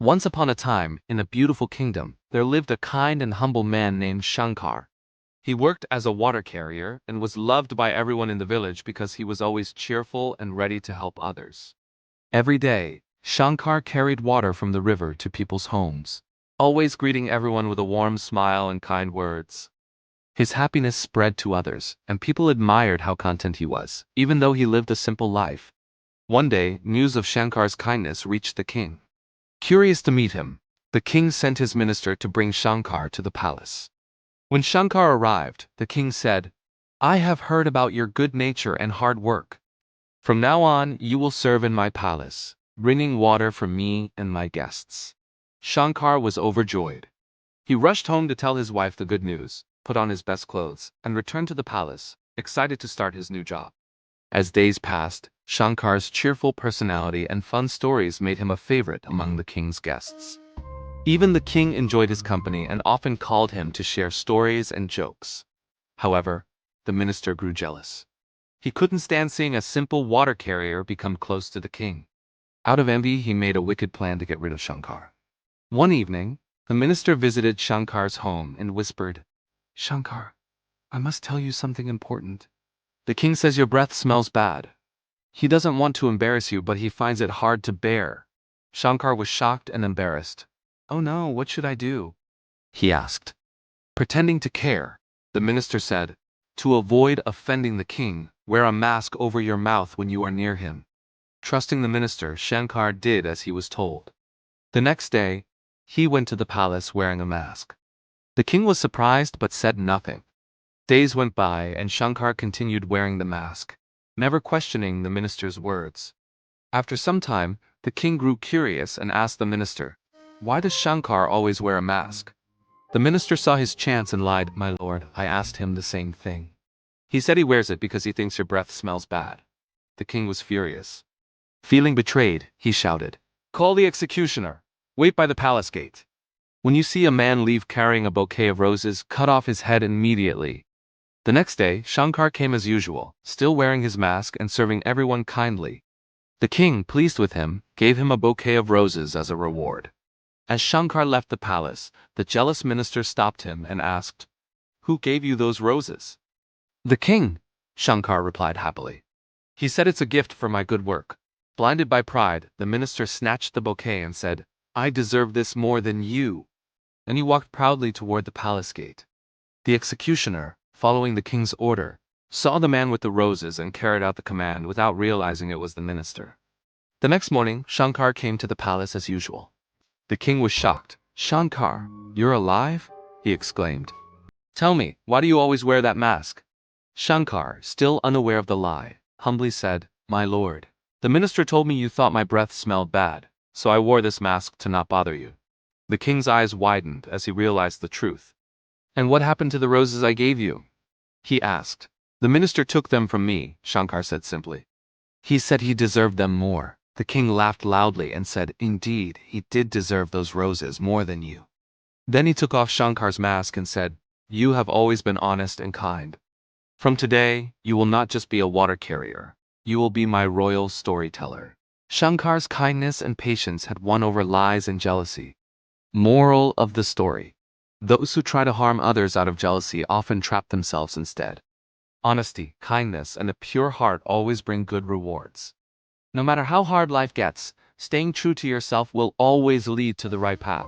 Once upon a time, in a beautiful kingdom, there lived a kind and humble man named Shankar. He worked as a water carrier and was loved by everyone in the village because he was always cheerful and ready to help others. Every day, Shankar carried water from the river to people's homes, always greeting everyone with a warm smile and kind words. His happiness spread to others, and people admired how content he was, even though he lived a simple life. One day, news of Shankar's kindness reached the king. Curious to meet him, the king sent his minister to bring Shankar to the palace. When Shankar arrived, the king said, "I have heard about your good nature and hard work. From now on, you will serve in my palace, bringing water for me and my guests." Shankar was overjoyed. He rushed home to tell his wife the good news, put on his best clothes, and returned to the palace, excited to start his new job. As days passed, Shankar's cheerful personality and fun stories made him a favorite among the king's guests. Even the king enjoyed his company and often called him to share stories and jokes. However, the minister grew jealous. He couldn't stand seeing a simple water carrier become close to the king. Out of envy, he made a wicked plan to get rid of Shankar. One evening, the minister visited Shankar's home and whispered, "Shankar, I must tell you something important. The king says your breath smells bad. He doesn't want to embarrass you, but he finds it hard to bear." Shankar was shocked and embarrassed. "Oh no, what should I do?" he asked. Pretending to care, the minister said, "To avoid offending the king, wear a mask over your mouth when you are near him." Trusting the minister, Shankar did as he was told. The next day, he went to the palace wearing a mask. The king was surprised but said nothing. Days went by and Shankar continued wearing the mask, never questioning the minister's words. After some time, the king grew curious and asked the minister, "Why does Shankar always wear a mask?" The minister saw his chance and lied, "My lord, I asked him the same thing. He said he wears it because he thinks your breath smells bad." The king was furious. Feeling betrayed, he shouted, "Call the executioner! Wait by the palace gate. When you see a man leave carrying a bouquet of roses, cut off his head immediately." The next day, Shankar came as usual, still wearing his mask and serving everyone kindly. The king, pleased with him, gave him a bouquet of roses as a reward. As Shankar left the palace, the jealous minister stopped him and asked, "Who gave you those roses?" "The king," Shankar replied happily. "He said it's a gift for my good work." Blinded by pride, the minister snatched the bouquet and said, "I deserve this more than you." And he walked proudly toward the palace gate. The executioner, following the king's order, saw the man with the roses and carried out the command without realizing it was the minister. The next morning, Shankar came to the palace as usual. The king was shocked. "Shankar, you're alive?" he exclaimed. "Tell me, why do you always wear that mask?" Shankar, still unaware of the lie, humbly said, "My lord, the minister told me you thought my breath smelled bad, so I wore this mask to not bother you." The king's eyes widened as he realized the truth. "And what happened to the roses I gave you?" he asked. "The minister took them from me," Shankar said simply. "He said he deserved them more." The king laughed loudly and said, "Indeed, he did deserve those roses more than you." Then he took off Shankar's mask and said, "You have always been honest and kind. From today, you will not just be a water carrier. You will be my royal storyteller." Shankar's kindness and patience had won over lies and jealousy. Moral of the story: those who try to harm others out of jealousy often trap themselves instead. Honesty, kindness, and a pure heart always bring good rewards. No matter how hard life gets, staying true to yourself will always lead to the right path.